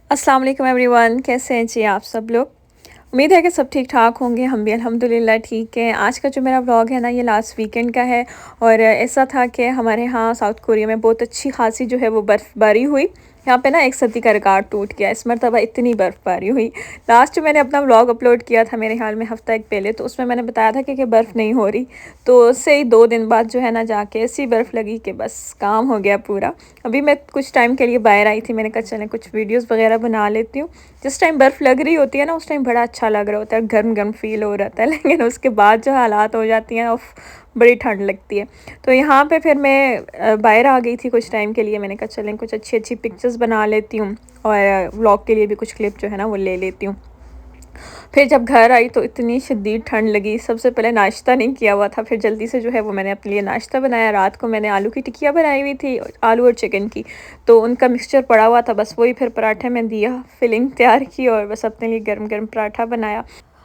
अस्सलाम वालेकुम एवरीवन, कैसे हैं जी आप सब लोग। उम्मीद है कि सब ठीक ठाक होंगे। हम भी अल्हम्दुलिल्लाह ठीक हैं। आज का जो मेरा व्लॉग है ना, ये लास्ट वीकेंड का है और ऐसा था कि हमारे यहाँ साउथ कोरिया में बहुत अच्छी खासी जो है वो बर्फ़बारी हुई। यहाँ पे ना एक सदी का रिकॉर्ड टूट गया। इस मरतबा इतनी बर्फ़बारी हुई। लास्ट मैंने अपना व्लॉग अपलोड किया था मेरे ख्याल में हफ़्ता एक पहले, तो उसमें मैंने बताया था कि बर्फ़ नहीं हो रही। तो उससे ही 2 दिन बाद जो है ना जाके ऐसी बर्फ़ लगी कि बस काम हो गया पूरा। अभी मैं कुछ टाइम के लिए बाहर आई थी, मैंने कहा चलें कुछ वीडियोज़ वगैरह बना लेती हूँ। जिस टाइम बर्फ़ लग रही होती है ना, उस टाइम बड़ा अच्छा लग रहा होता है, गर्म गर्म फ़ील हो रहा था लेकिन उसके बाद जो हालात हो जाती हैं उफ़, बड़ी ठंड लगती है। तो यहाँ पे फिर मैं बाहर आ गई थी कुछ टाइम के लिए। मैंने कहा चलें कुछ अच्छी अच्छी पिक्चर्स बना लेती हूँ और व्लॉग के लिए भी कुछ क्लिप जो है ना वो ले लेती हूँ। फिर जब घर आई तो इतनी शदीद ठंड लगी। सबसे पहले नाश्ता नहीं किया हुआ था, फिर जल्दी से जो है वो मैंने अपने लिए नाश्ता बनाया। रात को मैंने आलू की टिक्कियाँ बनाई हुई थी, आलू और चिकन की, तो उनका मिक्सचर पड़ा हुआ था, बस वही फिर पराठे में दिया, फिलिंग तैयार की और बस अपने लिए गर्म गर्म पराठा बनाया।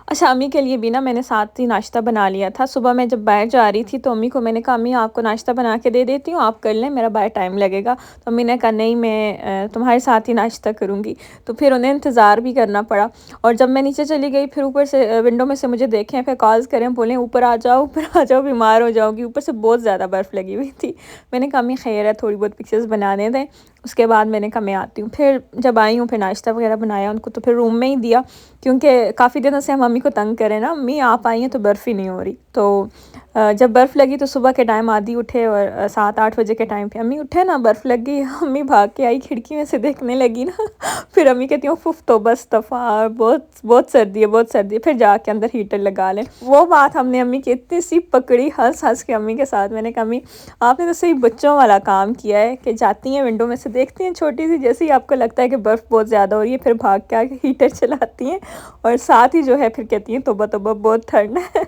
अच्छा, अम्मी के लिए भी ना मैंने साथ ही नाश्ता बना लिया था। सुबह मैं जब बाहर जा रही थी तो अम्मी को मैंने कहा अम्मी आपको नाश्ता बना के दे देती हूँ, आप कर लें, मेरा बाहर टाइम लगेगा। तो अम्मी ने कहा नहीं, मैं तुम्हारे साथ ही नाश्ता करूँगी। तो फिर उन्हें इंतज़ार भी करना पड़ा। और जब मैं नीचे चली गई फिर ऊपर से विंडो में से मुझे देखें, फिर कॉल्स करें, बोलें ऊपर आ जाओ, ऊपर आ जाओ, बीमार हो जाओगी। ऊपर से बहुत ज़्यादा बर्फ़ लगी हुई थी। मैंने कहा अम्मी खैर है, थोड़ी बहुत पिक्चर्स बनाने दें। उसके बाद मैंने कहा मैं आती हूँ। फिर जब आई हूँ फिर नाश्ता वगैरह बनाया उनको, तो फिर रूम में ही दिया, क्योंकि काफ़ी दिनों से हम मम्मी को तंग करें ना, मम्मी आप आई हैं तो बर्फ़ ही नहीं हो रही। तो जब बर्फ़ लगी तो सुबह के टाइम आदि उठे और 7-8 बजे के टाइम पे अम्मी उठे ना, बर्फ़ लग गई। अम्मी भाग के आई, खिड़की में से देखने लगी ना फिर अम्मी कहती हूँ उफ़ तो बस दफ़ा, बहुत बहुत सर्दी है, बहुत सर्दी है, फिर जाके अंदर हीटर लगा लें। वो बात हमने अम्मी की इतनी सी पकड़ी हंस हंस के अम्मी के साथ। मैंने कहा अम्मी आपने तो सही बच्चों वाला काम किया है कि जाती हैं विंडो में से देखती हैं छोटी सी, जैसे ही आपको लगता है कि बर्फ़ बहुत ज़्यादा हो रही है फिर भाग के आके हीटर चलाती हैं और साथ ही जो है फिर कहती हैं तौबा तौबा बहुत ठंड है।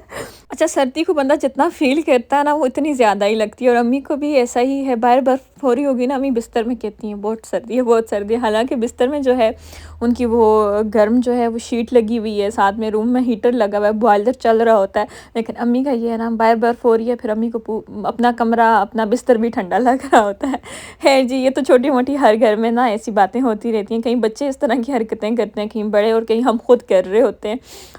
अच्छा, सर्दी को बंदा जितना फ़ील करता है ना वो इतनी ज़्यादा ही लगती है और अम्मी को भी ऐसा ही है। बाहर बर्फ़ हो रही होगी ना, अम्मी बिस्तर में कहती हैं बहुत सर्दी है, बहुत सर्दी है। हालाँकि बिस्तर में जो है उनकी वो गर्म जो है वो शीट लगी हुई है, साथ में रूम में हीटर लगा हुआ है, बॉयलर चल रहा होता है। लेकिन अम्मी का ये है ना, बाहर बर्फ़ हो रही है फिर अम्मी को अपना कमरा, अपना बिस्तर भी ठंडा लग रहा होता है। खैर जी, ये तो छोटी-मोटी हर घर में ना ऐसी बातें होती रहती हैं। कहीं बच्चे इस तरह की हरकतें करते हैं, कहीं बड़े और कहीं हम खुद कर रहे होते हैं।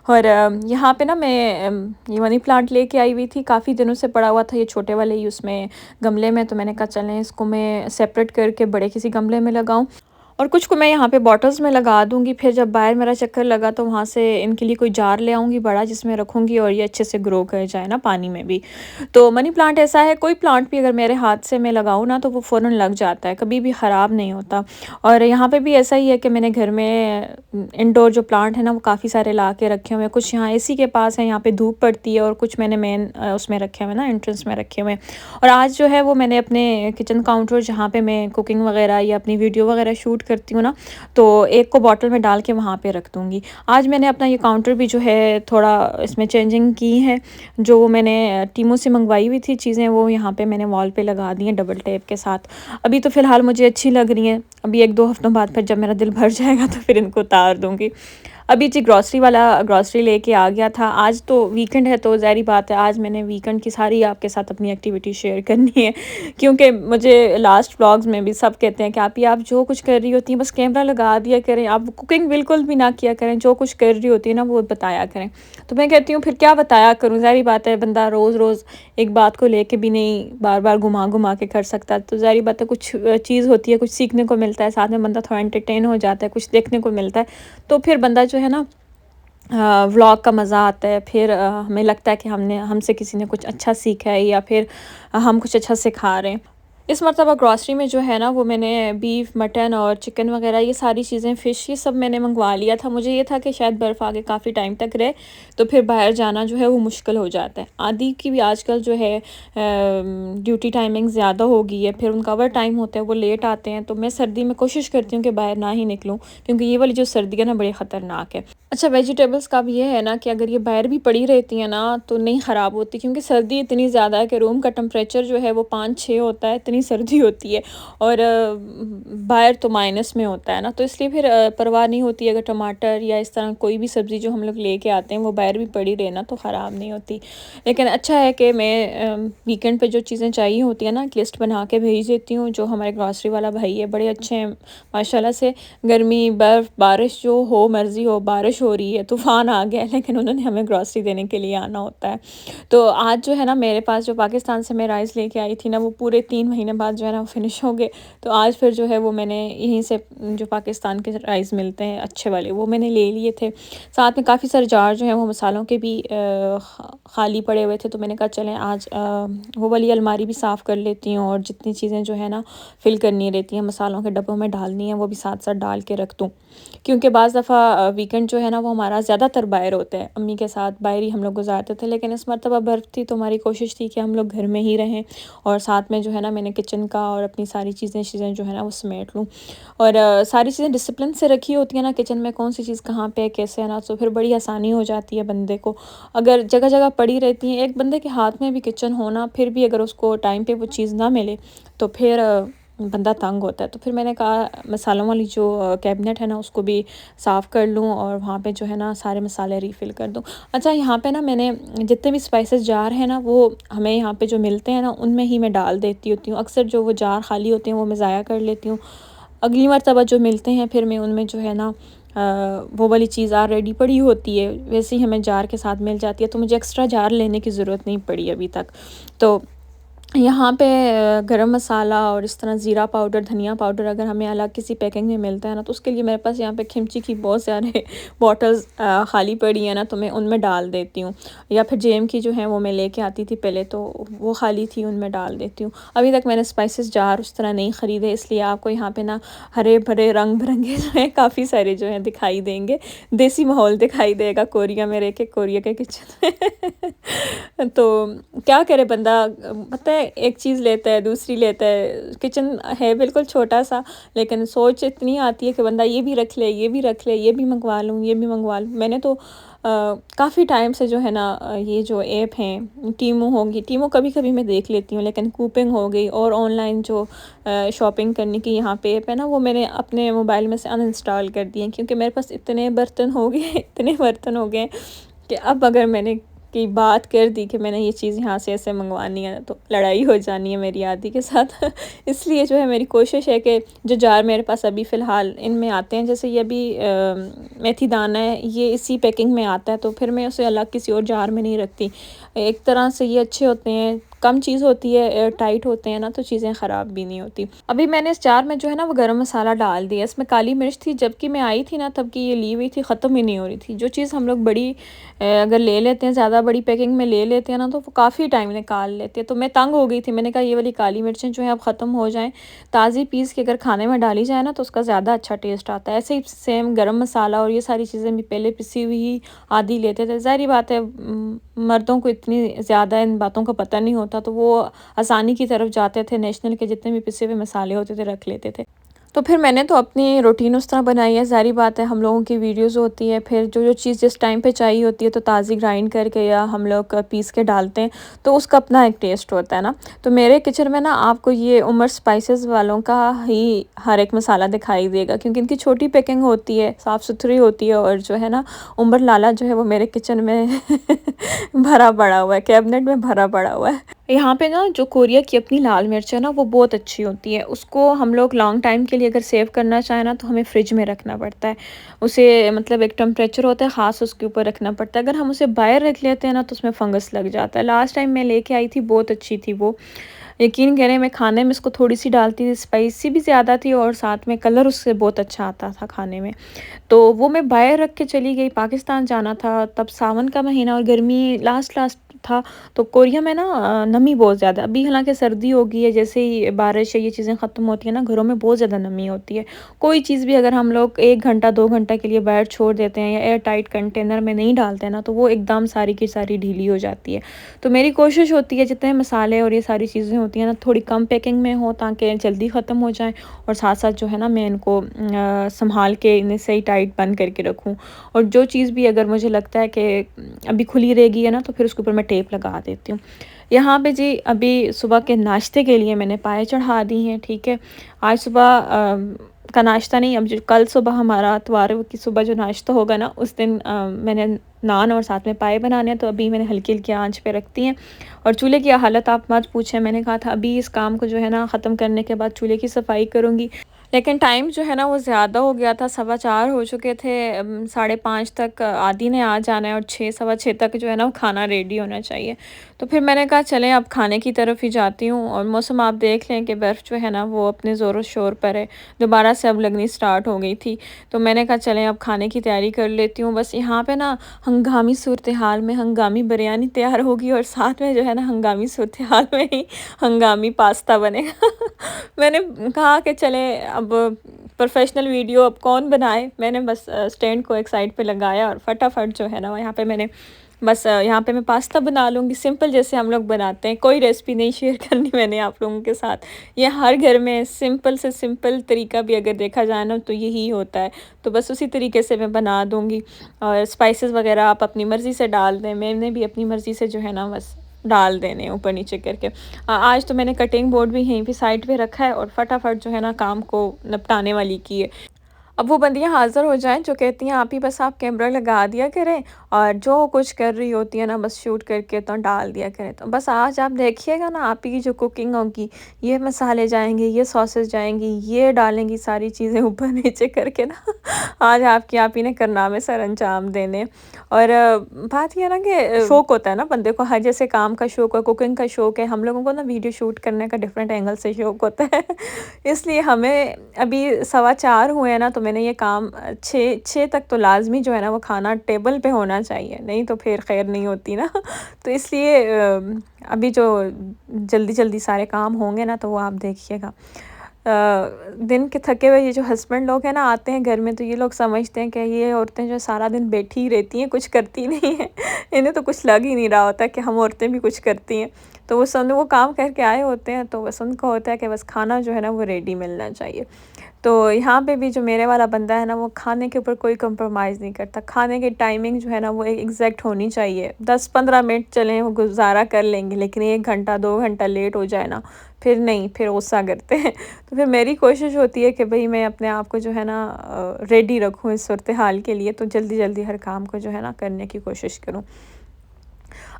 और यहाँ पे ना मैं ये मनी प्लांट लेके आई हुई थी, काफ़ी दिनों से पड़ा हुआ था ये छोटे वाले ही उसमें गमले में, तो मैंने कहा चलें इसको मैं सेपरेट करके बड़े किसी गमले में लगाऊँ और कुछ को मैं यहाँ पे बॉटल्स में लगा दूँगी। फिर जब बाहर मेरा चक्कर लगा तो वहाँ से इनके लिए कोई जार ले आऊँगी बड़ा, जिसमें रखूँगी और ये अच्छे से ग्रो कर जाए ना पानी में भी। तो मनी प्लांट ऐसा है, कोई प्लांट भी अगर मेरे हाथ से मैं लगाऊँ ना तो वो फ़ौरन लग जाता है, कभी भी ख़राब नहीं होता। और यहाँ पे भी ऐसा ही है कि मैंने घर में इंडोर जो प्लांट है ना वो काफ़ी सारे ला के रखे हुए हैं। कुछ यहाँ एसी के पास है, यहाँ पे धूप पड़ती है, और कुछ मैंने मेन उसमें रखे हुए हैं ना, एंट्रेंस में रखे हुए हैं। और आज जो है वो मैंने अपने किचन काउंटर जहाँ पे मैं कुकिंग वगैरह या अपनी वीडियो वगैरह शूट करती हूँ ना, तो एक को बॉटल में डाल के वहाँ पे रख दूँगी। आज मैंने अपना ये काउंटर भी जो है थोड़ा इसमें चेंजिंग की है। जो वो मैंने टीमू से मंगवाई हुई थी चीज़ें, वो यहाँ पे मैंने वॉल पे लगा दी हैं डबल टेप के साथ। अभी तो फ़िलहाल मुझे अच्छी लग रही हैं। अभी 1-2 हफ्तों बाद फिर जब मेरा दिल भर जाएगा तो फिर इनको उतार दूँगी। अभी जी ग्रॉसरी वाला ग्रॉसरी लेके आ गया था। आज तो वीकेंड है तो ज़ाहिर बात है आज मैंने वीकेंड की सारी आपके साथ अपनी एक्टिविटी शेयर करनी है, क्योंकि मुझे लास्ट व्लॉग्स में भी सब कहते हैं कि आप जो कुछ कर रही होती हैं बस कैमरा लगा दिया करें, आप कुकिंग बिल्कुल भी ना किया करें, जो कुछ कर रही होती है ना वो बताया करें। तो मैं कहती हूँ फिर क्या बताया करूँ, ज़ाहिर बात है बंदा रोज़-रोज़ एक बात को लेके भी नहीं बार-बार घुमा-घुमा के कर सकता। तो ज़ाहिर बात है कुछ चीज़ होती है, कुछ सीखने को मिलता है, साथ में बंदा थोड़ा एंटरटेन हो जाता है, कुछ देखने को मिलता है। तो फिर बंदा जो है ना व्लॉग का मज़ा आता है। फिर हमें लगता है कि हमसे किसी ने कुछ अच्छा सीखा है या फिर हम कुछ अच्छा सिखा रहे हैं। इस मर्तबा ग्रॉसरी में जो है ना वो मैंने बीफ, मटन और चिकन वगैरह ये सारी चीज़ें, फ़िश, ये सब मैंने मंगवा लिया था। मुझे ये था कि शायद बर्फ़ आगे काफ़ी टाइम तक रहे तो फिर बाहर जाना जो है वो मुश्किल हो जाता है। आदि की भी आजकल जो है ड्यूटी टाइमिंग ज़्यादा हो गई है, फिर उनका ओवर टाइम होता है, वो लेट आते हैं। तो मैं सर्दी में कोशिश करती हूँ कि बाहर ना ही निकलूँ, क्योंकि ये वाली जो सर्दी है ना बड़ी ख़तरनाक है। अच्छा, वेजिटेबल्स का भी ये है ना कि अगर ये बाहर भी पड़ी रहती हैं ना तो नहीं ख़राब होती, क्योंकि सर्दी इतनी ज़्यादा है कि रूम का टेम्परेचर जो है वो 5-6 होता है। इतनी इतनी सर्दी होती है और बाहर तो माइनस में होता है ना, तो इसलिए फिर परवाह नहीं होती अगर टमाटर या इस तरह कोई भी सब्ज़ी जो हम लोग लेके आते हैं वो बाहर भी पड़ी रहे ना तो ख़राब नहीं होती। लेकिन अच्छा है कि मैं वीकेंड पे जो चीज़ें चाहिए होती हैं ना लिस्ट बना के भेज देती हूँ। जो हमारे ग्रॉसरी वाला भाई है बड़े अच्छे हैं माशाल्लाह से। गर्मी, बर्फ़, बारिश जो हो मर्ज़ी हो, बारिश हो रही है, तूफ़ान आ गया है, लेकिन उन्होंने हमें ग्रॉसरी देने के लिए आना होता है। तो आज जो है ना मेरे पास जो पाकिस्तान से मैं राइस लेके आई थी ना वो पूरे 3 महीने बाद जो है ना वो फ़िनिश हो गए। तो आज फिर जो है वो मैंने यहीं से जो पाकिस्तान के राइस मिलते हैं अच्छे वाले वो मैंने ले लिए थे। साथ में काफ़ी सारे जार जो हैं वो मसालों के भी खाली पड़े हुए थे, तो मैंने कहा चलें आज वो वाली अलमारी भी साफ़ कर लेती हूँ और जितनी चीज़ें जो है ना फ़िल करनी रहती हैं मसालों के डब्बों में डालनी है वो भी साथ साथ डाल के रख दूँ। क्योंकि बाज़ दफ़ा वीकेंड जो है ना वो हमारा ज़्यादातर बाहर होता है, अम्मी के साथ बाहर ही हम लोग गुजारते थे। लेकिन इस मरतबा बर्फ़ थी तो हमारी कोशिश थी कि हम लोग घर में ही रहें और साथ में जो है ना मैंने किचन का और अपनी सारी चीज़ें जो है ना वो समेट लूँ। और सारी चीज़ें डिसिप्लिन से रखी होती है ना किचन में, कौन सी चीज़ कहाँ पे है कैसे है ना, तो फिर बड़ी आसानी हो जाती है बंदे को। अगर जगह जगह पड़ी रहती हैं, एक बंदे के हाथ में भी किचन होना फिर भी अगर उसको टाइम पे वो चीज़ ना मिले तो फिर बंदा तंग होता है। तो फिर मैंने कहा मसालों वाली जो कैबिनेट है ना उसको भी साफ़ कर लूँ और वहाँ पे जो है ना सारे मसाले रीफ़िल कर दूँ। अच्छा, यहाँ पे ना मैंने जितने भी स्पाइसेस जार हैं ना वो हमें यहाँ पे जो मिलते हैं ना उनमें ही मैं डाल देती होती हूँ। अक्सर जो वो जार खाली होते हैं वो मैं ज़ाया कर लेती हूँ। अगली मर्तबा जो मिलते हैं फिर मैं उनमें जो है ना वो वाली चीज़ ऑलरेडी पड़ी होती है, वैसे ही हमें जार के साथ मिल जाती है, तो मुझे एक्स्ट्रा जार लेने की ज़रूरत नहीं पड़ी अभी तक। तो यहाँ पे गरम मसाला और इस तरह ज़ीरा पाउडर, धनिया पाउडर अगर हमें अलग किसी पैकिंग में मिलता है ना तो उसके लिए मेरे पास यहाँ पे खिमची की बहुत सारे बॉटल्स खाली पड़ी हैं ना, तो मैं उनमें डाल देती हूँ। या फिर जेम की जो है वो मैं लेके आती थी पहले, तो वो खाली थी उनमें डाल देती हूँ। अभी तक मैंने स्पाइसेस जार उस तरह नहीं ख़रीदे, इसलिए आपको यहाँ पे ना हरे भरे रंग बिरंगे जो है काफ़ी सारे जो हैं दिखाई देंगे। देसी माहौल दिखाई देगा कोरिया में रह के, कोरिया के किचन में तो क्या करे बंदा, पता है एक चीज़ लेता है दूसरी लेता है। किचन है बिल्कुल छोटा सा, लेकिन सोच इतनी आती है कि बंदा ये भी रख ले, ये भी रख ले, ये भी मंगवा लूँ, ये भी मंगवा लूँ। मैंने तो काफ़ी टाइम से जो है ना ये जो ऐप हैं टीमू होगी, टीमू कभी कभी मैं देख लेती हूँ, लेकिन कूपिंग हो गई और ऑनलाइन जो शॉपिंग करने की यहाँ पे ऐप है ना वो मैंने अपने मोबाइल में से अनइंस्टॉल कर दिए, क्योंकि मेरे पास इतने बर्तन हो गए इतने बर्तन हो गए कि अब अगर मैंने की बात कर दी कि मैंने ये चीज़ यहाँ से ऐसे मंगवानी है तो लड़ाई हो जानी है मेरी आदी के साथ इसलिए जो है मेरी कोशिश है कि जो जार मेरे पास अभी फ़िलहाल इनमें आते हैं, जैसे ये अभी मेथी दाना है ये इसी पैकिंग में आता है, तो फिर मैं उसे अलग किसी और जार में नहीं रखती। एक तरह से ये अच्छे होते हैं, कम चीज़ होती है, एयर टाइट होते हैं ना, तो चीज़ें ख़राब भी नहीं होती। अभी मैंने इस जार में जो है ना वो गरम मसाला डाल दिया, इसमें काली मिर्च थी, जबकि मैं आई थी ना तब की ये ली हुई थी, ख़त्म ही नहीं हो रही थी। जो चीज़ हम लोग बड़ी अगर ले लेते हैं, ज़्यादा बड़ी पैकिंग में ले लेते हैं ना तो वो काफ़ी टाइम निकाल लेते हैं। तो मैं तंग हो गई थी, मैंने कहा ये वाली काली मिर्चें जो हैं अब ख़त्म हो जाएँ, ताज़ी पीस के अगर खाने में डाली जाए ना तो उसका ज़्यादा अच्छा टेस्ट आता है। ऐसे ही सेम गरम मसाला और ये सारी चीज़ें भी पहले पिसी हुई ही आधी लेते थे। ज़ाहिर बात है मर्दों को इतनी ज़्यादा इन बातों का पता नहीं होता, तो वो आसानी की तरफ जाते थे, नेशनल के जितने भी पिसे हुए मसाले होते थे रख लेते थे। तो फिर मैंने तो अपनी रूटीन उस तरह बनाई है। ज़ाहिर बात है हम लोगों की वीडियोज़ होती है, फिर जो चीज़ जिस टाइम पे चाहिए होती है तो ताज़ी ग्राइंड करके या हम लोग पीस के डालते हैं, तो उसका अपना एक टेस्ट होता है ना। तो मेरे किचन में ना आपको ये उमर स्पाइसेस वालों का ही हर एक मसाला दिखाई देगा, क्योंकि इनकी छोटी पैकिंग होती है, साफ़ सुथरी होती है, और जो है ना उमर लाला जो है वो मेरे किचन में भरा पड़ा हुआ है, कैबिनेट में भरा पड़ा हुआ है। यहाँ पे ना जो कोरिया की अपनी लाल मिर्च है ना वो बहुत अच्छी होती है। उसको हम लोग लॉन्ग टाइम के लिए अगर सेव करना चाहें ना तो हमें फ्रिज में रखना पड़ता है। उसे मतलब एक टेम्परेचर होता है ख़ास, उसके ऊपर रखना पड़ता है। अगर हम उसे बाहर रख लेते हैं ना तो उसमें फंगस लग जाता है। लास्ट टाइम मैं लेके आई थी, बहुत अच्छी थी वो, यकीन करें। मैं खाने में इसको थोड़ी सी डालती थी, स्पाइसी भी ज़्यादा थी और साथ में कलर उससे बहुत अच्छा आता था खाने में। तो वो मैं बाहर रख के चली गई, पाकिस्तान जाना था तब, सावन का महीना और गर्मी लास्ट लास्ट था। तो कोरिया में ना नमी बहुत ज़्यादा, अभी हालांकि सर्दी हो गई है, जैसे ही बारिश है ये चीज़ें ख़त्म होती है ना घरों में बहुत ज़्यादा नमी होती है। कोई चीज़ भी अगर हम लोग 1 घंटा 2 घंटा के लिए बाहर छोड़ देते हैं या एयर टाइट कंटेनर में नहीं डालते हैं ना तो वो एकदम सारी की सारी ढीली हो जाती है। तो मेरी कोशिश होती है जितने मसाले और ये सारी चीज़ें होती हैं ना थोड़ी कम पैकिंग में हो, ताकि जल्दी ख़त्म हो जाए, और साथ साथ जो है ना मैं इनको संभाल के इन्हें सही टाइट बंद करके रखूँ। और जो चीज़ भी अगर मुझे लगता है कि अभी खुली रहेगी है ना तो फिर उसके ऊपर मैं टेप लगा देती हूँ। यहाँ पे जी अभी सुबह के नाश्ते के लिए मैंने पाए चढ़ा दी हैं, ठीक है। आज सुबह का नाश्ता नहीं, अब जो कल सुबह हमारा इतवार की सुबह जो नाश्ता होगा ना, उस दिन मैंने नान और साथ में पाए बनाने हैं, तो अभी मैंने हल्की-हल्की आँच पे रखती हैं। और चूल्हे की हालत आप मत पूछें, मैंने कहा था अभी इस काम को जो है ना ख़त्म करने के बाद चूल्हे की सफाई करूँगी। लेकिन टाइम जो है ना वो ज़्यादा हो गया था, 4:15 हो चुके थे, 5:30 तक आदी ने आ जाना है और 6 सवा 6 तक जो है ना वो खाना रेडी होना चाहिए। तो फिर मैंने कहा चलें अब खाने की तरफ ही जाती हूँ, और मौसम आप देख लें कि बर्फ़ जो है ना वो अपने ज़ोरों शोर पर है, दोबारा से अब लगनी स्टार्ट हो गई थी। तो मैंने कहा चलें अब खाने की तैयारी कर लेती हूँ। बस यहाँ पे ना हंगामी सूरत हाल में हंगामी बिरयानी तैयार होगी, और साथ में जो है ना हंगामी सूरत हाल में ही हंगामी पास्ता बनेगा। मैंने कहा कि चलें अब प्रोफेशनल वीडियो अब कौन बनाए, मैंने बस स्टैंड को एक साइड पे लगाया और फटाफट जो है ना यहाँ पे मैंने बस यहाँ पे मैं पास्ता बना लूँगी सिंपल, जैसे हम लोग बनाते हैं। कोई रेसिपी नहीं शेयर करनी मैंने आप लोगों के साथ। ये हर घर में सिंपल से सिंपल तरीका भी अगर देखा जाए ना तो यही होता है। तो बस उसी तरीके से मैं बना दूँगी, और स्पाइसेस वगैरह आप अपनी मर्ज़ी से डाल दें। मैंने भी अपनी मर्ज़ी से जो है ना बस डाल देने ऊपर नीचे करके। आज तो मैंने कटिंग बोर्ड भी यहीं पे साइड पे रखा है और फटाफट जो है ना काम को निपटाने वाली की है। अब वो बंदियाँ हाज़िर हो जाएँ जो कहती हैं आप ही बस आप कैमरा लगा दिया करें और जो कुछ कर रही होती है ना बस शूट करके तो डाल दिया करें। तो बस आज आप देखिएगा ना आप ही की जो कुकिंग होगी, ये मसाले जाएँगे, ये सॉसेस जाएँगी, ये डालेंगी सारी चीज़ें ऊपर नीचे करके ना आज आपकी आप ही ने कारनामे सरअंजाम देने। और बात ये है ना कि शौक होता है ना बंदे को, हर जैसे काम का शौक है, कुकिंग का शौक है, हम लोगों को ना वीडियो शूट करने का डिफरेंट एंगल से शौक होता है। इसलिए हमें अभी 4:15 हुए हैं ना, तो मैंने ये काम 6 तक तो लाज़मी जो है ना वो खाना टेबल पे होना चाहिए, नहीं तो फिर खैर नहीं होती ना। तो इसलिए अभी जो जल्दी-जल्दी सारे काम होंगे ना तो वो आप देखिएगा। दिन के थके हुए ये जो हस्बैंड लोग हैं ना आते हैं घर में, तो ये लोग समझते हैं कि ये औरतें जो सारा दिन बैठी ही रहती हैं, कुछ करती नहीं हैं। इन्हें तो कुछ लग ही नहीं रहा होता कि हम औरतें भी कुछ करती हैं। तो वो काम करके आए होते हैं, तो बस उनको होता है कि बस खाना जो है ना वो रेडी मिलना चाहिए। तो यहाँ पे भी जो मेरे वाला बंदा है ना वो खाने के ऊपर कोई कंप्रोमाइज़ नहीं करता। खाने की टाइमिंग जो है ना वो एक एग्ज़ैक्ट होनी चाहिए। 10-15 मिनट चलें वो गुज़ारा कर लेंगे, लेकिन 1 घंटा 2 घंटा लेट हो जाए ना, फिर नहीं, फिर गुस्सा करते हैं। तो फिर मेरी कोशिश होती है कि भई मैं अपने आप को जो है ना रेडी रखूँ इस सूरत-ए-हाल के लिए, तो जल्दी-जल्दी हर काम को जो है ना करने की कोशिश करूँ।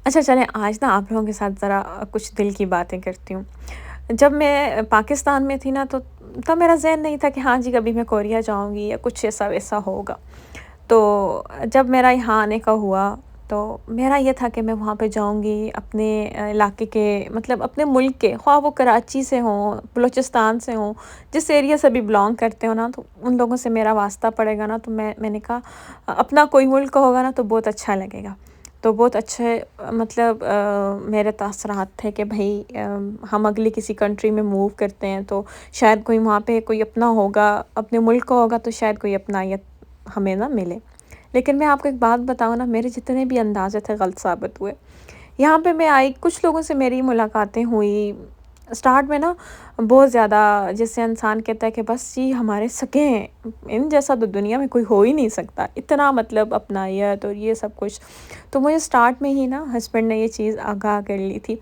अच्छा चलें आज ना आप लोगों के साथ ज़रा कुछ दिल की बातें करती हूँ। जब मैं पाकिस्तान में थी ना तो तब मेरा ज़हन नहीं था कि हाँ जी कभी मैं कोरिया जाऊँगी या कुछ ऐसा वैसा होगा। तो जब मेरा यहाँ आने का हुआ तो मेरा ये था कि मैं वहाँ पे जाऊँगी अपने इलाके के, मतलब अपने मुल्क के, ख़्वाह वो कराची से हों, बलूचिस्तान से हों, जिस एरिया से भी बिलॉन्ग करते हो ना तो उन लोगों से मेरा वास्ता पड़ेगा ना, तो मैंने कहा अपना कोई मुल्क होगा ना तो बहुत अच्छा लगेगा। तो बहुत अच्छे मतलब मेरे तासरात थे कि भई हम अगली किसी कंट्री में मूव करते हैं तो शायद कोई वहाँ पे कोई अपना होगा, अपने मुल्क का होगा तो शायद कोई अपनायत हमें ना मिले। लेकिन मैं आपको एक बात बताऊँ ना, मेरे जितने भी अंदाज़े थे गलत साबित हुए। यहाँ पे मैं आई, कुछ लोगों से मेरी मुलाकातें हुई। स्टार्ट में ना बहुत ज़्यादा जैसे इंसान कहता है कि बस ये हमारे सगे हैं, इन जैसा तो दुनिया में कोई हो ही नहीं सकता। इतना मतलब अपनायत और ये सब कुछ। तो मुझे स्टार्ट में ही ना हस्बैंड ने ये चीज़ आगाह कर ली थी।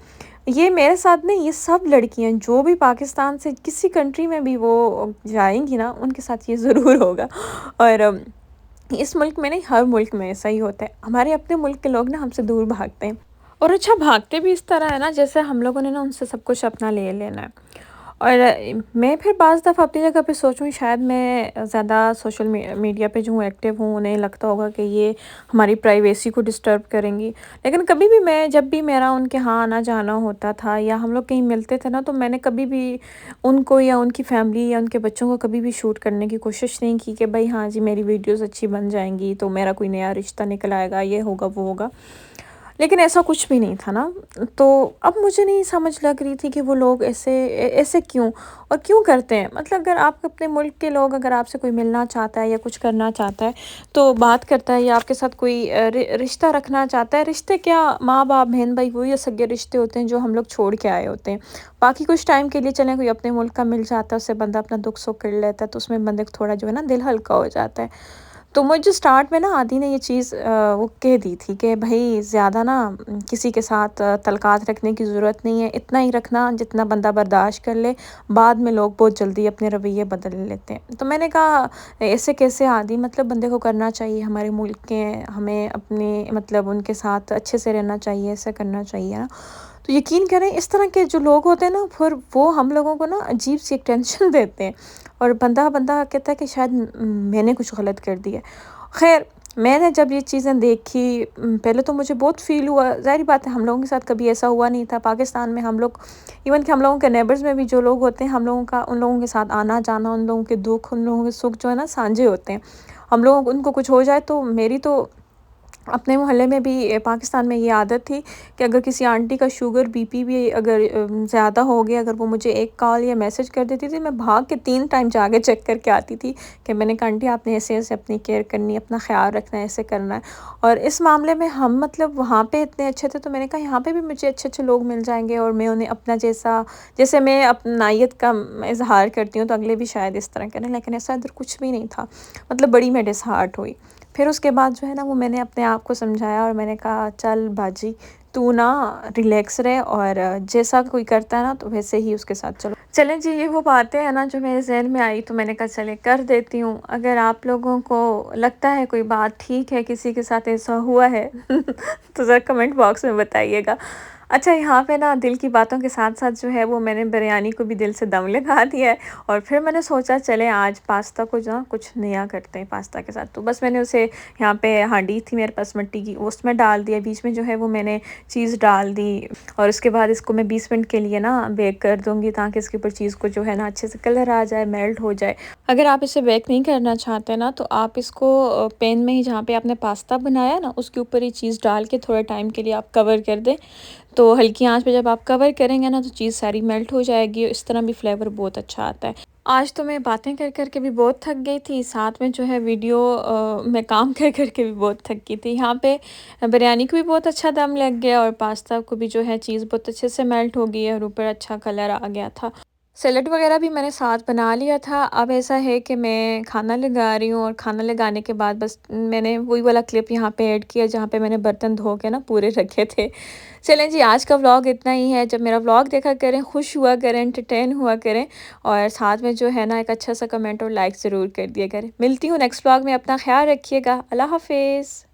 ये मेरे साथ नहीं, ये सब लड़कियाँ जो भी पाकिस्तान से किसी कंट्री में भी वो जाएँगी ना, उनके साथ ये ज़रूर होगा। और इस मुल्क में नहीं, हर मुल्क में ऐसा ही होता है। हमारे अपने मुल्क के लोग ना हमसे दूर भागते हैं, और अच्छा भागते भी इस तरह है ना जैसे हम लोगों ने ना उनसे सब कुछ अपना ले लेना है। और मैं फिर बाज़ दफ़ा अपनी जगह पे सोचूँ शायद मैं ज़्यादा सोशल मीडिया पे जो हूँ एक्टिव हूँ, उन्हें लगता होगा कि ये हमारी प्राइवेसी को डिस्टर्ब करेंगी। लेकिन कभी भी मैं जब भी मेरा उनके यहाँ आना-जाना होता था या हम लोग कहीं मिलते थे ना, तो मैंने कभी भी उनको या उनकी फ़ैमिली या उनके बच्चों को कभी भी शूट करने की कोशिश नहीं की कि भई हाँ जी मेरी वीडियोज़ अच्छी बन जाएँगी तो मेरा कोई नया रिश्ता निकल आएगा, ये होगा, वो होगा। लेकिन ऐसा कुछ भी नहीं था ना, तो अब मुझे नहीं समझ लग रही थी कि वो लोग ऐसे क्यों और क्यों करते हैं। मतलब अगर आप अपने मुल्क के लोग, अगर आपसे कोई मिलना चाहता है या कुछ करना चाहता है, तो बात करता है या आपके साथ कोई रिश्ता रखना चाहता है। रिश्ते क्या, माँ-बाप, बहन-भाई वही ये सगे रिश्ते होते हैं जो हम लोग छोड़ के आए होते हैं। बाकी कुछ टाइम के लिए चलें कोई अपने मुल्क का मिल जाता है, उससे बंदा अपना दुख-सुख कर लेता है, तो उसमें बंदे को थोड़ा जो है ना दिल हल्का हो जाता है। तो मुझे स्टार्ट में ना आदी ने ये चीज़ वो कह दी थी कि भई ज़्यादा ना किसी के साथ तल्क़ात रखने की ज़रूरत नहीं है, इतना ही रखना जितना बंदा बर्दाश्त कर ले, बाद में लोग बहुत जल्दी अपने रवैये बदल लेते हैं। तो मैंने कहा ऐसे कैसे आदी, मतलब बंदे को करना चाहिए, हमारे मुल्क के हमें अपने मतलब उनके साथ अच्छे से रहना चाहिए, ऐसा करना चाहिए ना। तो यकीन करें इस तरह के जो लोग होते हैं ना, फिर वो हम लोगों को ना अजीब-सी एक टेंशन देते हैं और बंदा बंदा कहता है कि शायद मैंने कुछ गलत कर दिया। ख़ैर मैंने जब ये चीज़ें देखी पहले तो मुझे बहुत फ़ील हुआ, ज़ाहिर बात है हम लोगों के साथ कभी ऐसा हुआ नहीं था। पाकिस्तान में हम लोग इवन कि हम लोगों के नेबर्स में भी जो लोग होते हैं, हम लोगों का उन लोगों के साथ आना-जाना, उन लोगों के दुःख, उन लोगों के सुख जो है ना साझे होते हैं। हम लोगों को उनको कुछ हो जाए तो मेरी तो अपने मोहल्ले में भी पाकिस्तान में ये आदत थी कि अगर किसी आंटी का शुगर बीपी भी अगर ज़्यादा हो गया, अगर वो मुझे एक कॉल या मैसेज कर देती थी, मैं भाग के 3 टाइम जाके चेक करके आती थी कि मैंने कहा आंटी आपने ऐसे-ऐसे अपनी केयर करनी है, अपना ख़्याल रखना है, ऐसे करना है। और इस मामले में हम मतलब वहाँ पे इतने अच्छे थे, तो मैंने कहा यहाँ पे भी मुझे अच्छे-अच्छे लोग मिल जाएँगे और मैं उन्हें अपना जैसे मैं अपनाइत का इज़हार करती हूँ, तो अगले भी शायद इस तरह करें, लेकिन ऐसा इधर कुछ भी नहीं था। मतलब बड़ी मैं डिसहार्ट हुई। फिर उसके बाद जो है ना वो मैंने अपने आप को समझाया और मैंने कहा चल बाजी तू ना रिलैक्स रहे और जैसा कोई करता है ना तो वैसे ही उसके साथ चलो। चलें जी, ये वो बातें हैं ना जो मेरे ज़हन में आई, तो मैंने कहा चले कर देती हूँ। अगर आप लोगों को लगता है कोई बात ठीक है, किसी के साथ ऐसा हुआ है तो ज़रा कमेंट बॉक्स में बताइएगा। अच्छा, यहाँ पे ना दिल की बातों के साथ-साथ जो है वो मैंने बिरयानी को भी दिल से दम लगा दिया है और फिर मैंने सोचा चलें आज पास्ता को जो ना कुछ नया करते हैं पास्ता के साथ। तो बस मैंने उसे यहाँ पे हांडी थी मेरे पास मिट्टी की, उसमें डाल दिया। बीच में जो है वो मैंने चीज़ डाल दी और उसके बाद इसको मैं 20 मिनट के लिए ना बेक कर दूँगी ताकि इसके ऊपर चीज़ को जो है ना अच्छे से कलर आ जाए, मेल्ट हो जाए। अगर आप इसे बेक नहीं करना चाहते ना तो आप इसको पैन में ही जहाँ पे आपने पास्ता बनाया ना उसके ऊपर ही चीज़ डाल के थोड़े टाइम के लिए आप कवर कर दें। तो हल्की आंच पे जब आप कवर करेंगे ना तो चीज़ सारी मेल्ट हो जाएगी और इस तरह भी फ्लेवर बहुत अच्छा आता है। आज तो मैं बातें कर के भी बहुत थक गई थी, साथ में जो है वीडियो में काम कर के भी बहुत थक गई थी। यहाँ पे बिरयानी को भी बहुत अच्छा दम लग गया और पास्ता को भी जो है चीज़ बहुत अच्छे से मेल्ट हो गई है और ऊपर अच्छा कलर आ गया था। सैलेड वगैरह भी मैंने साथ बना लिया था। अब ऐसा है कि मैं खाना लगा रही हूँ और खाना लगाने के बाद बस मैंने वही वाला क्लिप यहाँ पे ऐड किया जहाँ पे मैंने बर्तन धो के ना पूरे रखे थे। चलें जी, आज का व्लॉग इतना ही है। जब मेरा व्लॉग देखा करें, खुश हुआ करें, एंटरटेन हुआ करें और साथ में जो है ना एक अच्छा सा कमेंट और लाइक ज़रूर कर दिया करें। मिलती हूँ नेक्स्ट व्लॉग में, अपना ख़्याल रखिएगा। अल्लाह हाफ़िज़।